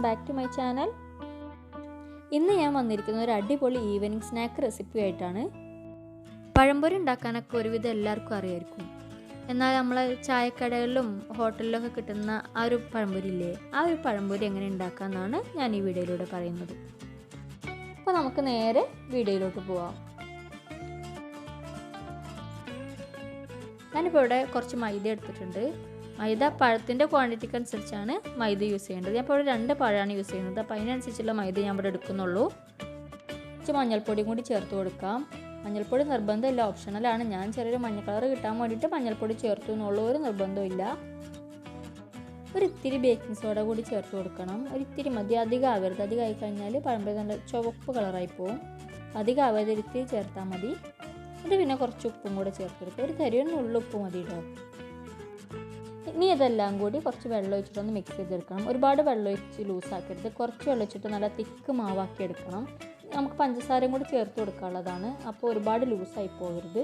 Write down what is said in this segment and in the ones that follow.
Back to my channel. ഇന്ന് ഞാൻ വന്നിരിക്കുന്നത് ഒരു അടിപൊളി ഈവനിങ് സ്നാക്ക് റെസിപ്പി ആയിട്ടാണ്. പഴംപൊരി ഉണ്ടാക്കാനൊക്കെ ഒരുവിധം എല്ലാവർക്കും അറിയായിരിക്കും. എന്നാൽ നമ്മൾ ചായക്കടകളിലും ഹോട്ടലിലൊക്കെ കിട്ടുന്ന ആ ഒരു പഴംപൊരി ഇല്ലേ, ആ ഒരു പഴംപൊരി എങ്ങനെ ഉണ്ടാക്കാമെന്നാണ് ഞാൻ ഈ വീഡിയോയിലൂടെ പറയുന്നത്. അപ്പോൾ നമുക്ക് നേരെ വീഡിയോയിലോട്ട് പോവാം. ഞാനിപ്പോൾ ഇവിടെ കുറച്ച് മൈദ എടുത്തിട്ടുണ്ട്. മൈദ പഴത്തിൻ്റെ ക്വാണ്ടിറ്റിക്ക് അനുസരിച്ചാണ് മൈദ യൂസ് ചെയ്യേണ്ടത്. ഞാൻ ഇപ്പോൾ ഇവിടെ 2 പഴമാണ് യൂസ് ചെയ്യുന്നത്. അപ്പോൾ അതിനനുസരിച്ചുള്ള മൈദ ഞാൻ ഇവിടെ എടുക്കുന്നുള്ളൂ. കുറച്ച് മഞ്ഞൾപ്പൊടിയും കൂടി ചേർത്ത് കൊടുക്കാം. മഞ്ഞൾപ്പൊടി നിർബന്ധമില്ല, ഓപ്ഷണലാണ്. ഞാൻ ചെറിയൊരു മഞ്ഞ കളർ കിട്ടാൻ വേണ്ടിയിട്ട് മഞ്ഞൾപ്പൊടി ചേർത്തു എന്നുള്ള ഒരു നിർബന്ധമില്ല. ഒരു ഇത്തിരി ബേക്കിംഗ് സോഡ കൂടി ചേർത്ത് കൊടുക്കണം. ഒരു ഇത്തിരി മതി, അധികം ആവരുത്. അധികം ആയി കഴിഞ്ഞാൽ പഴംപൊരി നല്ല ചുവപ്പ് കളറായി പോവും. അധികം ആവരുത്, ഇത്തിരി ചേർത്താൽ മതി. ഇത് പിന്നെ കുറച്ച് ഉപ്പും കൂടെ ചേർത്ത് കൊടുക്കുക. ഒരു തരിയൊന്നുള്ള ഉപ്പ് മതി കേട്ടോ. ഇനി ഇതെല്ലാം കൂടി കുറച്ച് വെള്ളം ഒഴിച്ചിട്ടൊന്ന് മിക്സ് ചെയ്തെടുക്കണം. ഒരുപാട് വെള്ളം ഒഴിച്ച് ലൂസാക്കരുത്, കുറച്ച് വെള്ളം ഒഴിച്ചിട്ട് നല്ല തിക്ക് മാവാക്കി എടുക്കണം. നമുക്ക് പഞ്ചസാരയും കൂടി ചേർത്ത് കൊടുക്കാനുള്ളതാണ്, അപ്പോൾ ഒരുപാട് ലൂസായി പോകരുത്.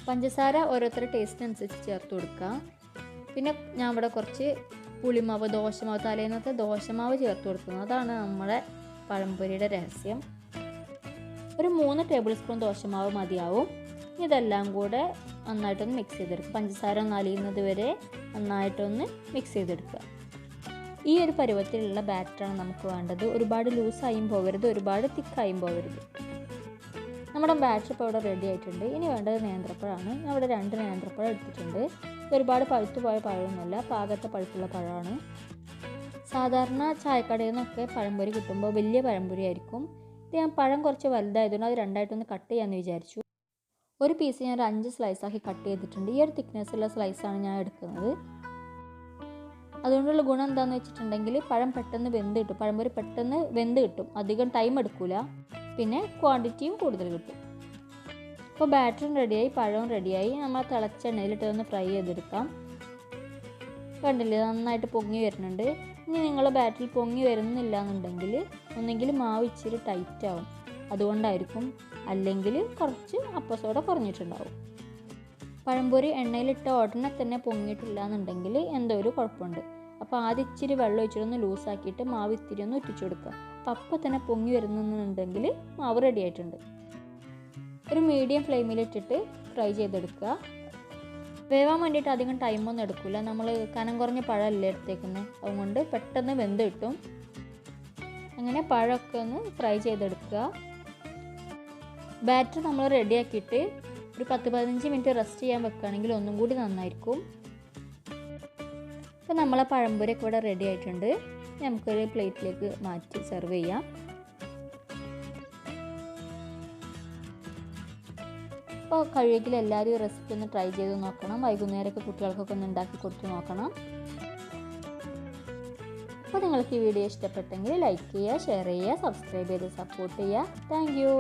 പഞ്ചസാര ഓരോരുത്തരുടെ ടേസ്റ്റിനനുസരിച്ച് ചേർത്ത് കൊടുക്കുക. പിന്നെ ഞാൻ ഇവിടെ കുറച്ച് പുളിമാവ്, ദോശമാവ്, തലേന്നത്തെ ദോശമാവ് ചേർത്ത് കൊടുക്കുന്നത്. അതാണ് നമ്മുടെ പഴംപൊരിയുടെ രഹസ്യം. ഒരു 3 ടേബിൾ സ്പൂൺ ദോശമാവ് മതിയാവും. ഇതെല്ലാം കൂടെ നന്നായിട്ടൊന്ന് മിക്സ് ചെയ്തെടുക്കുക. പഞ്ചസാര ഒന്ന് അലിയുന്നത് വരെ നന്നായിട്ടൊന്ന് മിക്സ് ചെയ്തെടുക്കുക. ഈ ഒരു പരുവത്തിലുള്ള ബാറ്ററാണ് നമുക്ക് വേണ്ടത്. ഒരുപാട് ലൂസായും പോകരുത്, ഒരുപാട് തിക്കായും പോകരുത്. നമ്മുടെ ബാറ്റർ ഇപ്പോൾ ഇവിടെ റെഡി ആയിട്ടുണ്ട്. ഇനി വേണ്ടത് നേന്ത്രപ്പഴമാണ്. ഞാൻ ഇവിടെ 2 നേന്ത്രപ്പഴം എടുത്തിട്ടുണ്ട്. ഒരുപാട് പഴുത്തു പോയ പഴമൊന്നുമല്ല, പാകത്തെ പഴുത്തുള്ള പഴമാണ്. സാധാരണ ചായക്കടയിൽ നിന്നൊക്കെ പഴംപൊരി കിട്ടുമ്പോൾ വലിയ പഴംപൊരി ആയിരിക്കും. ഇത് ഞാൻ പഴം കുറച്ച് വലുതായതുകൊണ്ട് അത് 2ആയിട്ടൊന്ന് കട്ട് ചെയ്യാമെന്ന് വിചാരിച്ചു. ഒരു പീസ് ഞാൻ 5 സ്ലൈസാക്കി കട്ട് ചെയ്തിട്ടുണ്ട്. ഈ ഒരു തിക്നെസ്സുള്ള സ്ലൈസാണ് ഞാൻ എടുക്കുന്നത്. അതുകൊണ്ടുള്ള ഗുണം എന്താണെന്ന് വെച്ചിട്ടുണ്ടെങ്കിൽ പഴം പെട്ടെന്ന് വെന്ത് കിട്ടും. പഴംപൊരി പെട്ടെന്ന് വെന്ത് കിട്ടും, അധികം ടൈം എടുക്കില്ല. പിന്നെ ക്വാണ്ടിറ്റിയും കൂടുതൽ കിട്ടും. അപ്പോൾ ബാറ്ററും റെഡിയായി, പഴവും റെഡിയായി. നമ്മൾ തിളച്ച എണ്ണയിലിട്ട് ഒന്ന് ഫ്രൈ ചെയ്തെടുക്കാം. കണ്ടില്ലേ, നന്നായിട്ട് പൊങ്ങി വരുന്നുണ്ട്. ഇനി നിങ്ങൾ ബാറ്ററിൽ പൊങ്ങി വരുന്നില്ല എന്നുണ്ടെങ്കിൽ ഒന്നെങ്കിൽ മാവ് ഇച്ചിരി ടൈറ്റ് ആവും, അതുകൊണ്ടായിരിക്കും. അല്ലെങ്കിൽ കുറച്ച് അപ്പസോഡ കുറഞ്ഞിട്ടുണ്ടാവും. പഴംപൊരി എണ്ണയിലിട്ട ഉടനെ തന്നെ പൊങ്ങിയിട്ടില്ല എന്നുണ്ടെങ്കിൽ എന്തോ ഒരു കുഴപ്പമുണ്ട്. അപ്പോൾ ആദ്യം ഇച്ചിരി വെള്ളം ഒഴിച്ചിട്ടൊന്ന് ലൂസാക്കിയിട്ട് മാവ് ഇത്തിരി ഒന്ന് ഒറ്റിച്ചു കൊടുക്കുക. അപ്പോൾ തന്നെ പൊങ്ങി വരുന്നുണ്ടെങ്കിൽ മാവ് റെഡി ആയിട്ടുണ്ട്. ഒരു മീഡിയം ഫ്ലെയിമിലിട്ടിട്ട് ഫ്രൈ ചെയ്തെടുക്കുക. വേവാൻ വേണ്ടിയിട്ട് അധികം ടൈമൊന്നും എടുക്കില്ല. നമ്മൾ കനം കുറഞ്ഞ പഴമല്ലേ എടുത്തേക്കുന്നത്, അതുകൊണ്ട് പെട്ടെന്ന് വെന്ത് കിട്ടും. അങ്ങനെ പഴമൊക്കെ ഒന്ന് ഫ്രൈ ചെയ്തെടുക്കുക. ബാറ്റർ നമ്മൾ റെഡിയാക്കിയിട്ട് ഒരു 10-15 മിനിറ്റ് റെസ്റ്റ് ചെയ്യാൻ വെക്കുകയാണെങ്കിൽ ഒന്നും കൂടി നന്നായിരിക്കും. അപ്പോൾ നമ്മളെ പഴംപൊരിയൊക്കെ ഇവിടെ റെഡി ആയിട്ടുണ്ട്. നമുക്കൊരു പ്ലേറ്റിലേക്ക് മാറ്റി സെർവ് ചെയ്യാം. അപ്പോൾ കഴിയുമെങ്കിൽ എല്ലാവരും ഈ റെസിപ്പി ഒന്ന് ട്രൈ ചെയ്ത് നോക്കണം. വൈകുന്നേരമൊക്കെ കുട്ടികൾക്കൊക്കെ ഒന്ന് ഉണ്ടാക്കി കൊടുത്ത് നോക്കണം. അപ്പോൾ നിങ്ങൾക്ക് ഈ വീഡിയോ ഇഷ്ടപ്പെട്ടെങ്കിൽ ലൈക്ക് ചെയ്യുക, ഷെയർ ചെയ്യുക, സബ്സ്ക്രൈബ് ചെയ്ത് സപ്പോർട്ട് ചെയ്യുക. Thank you.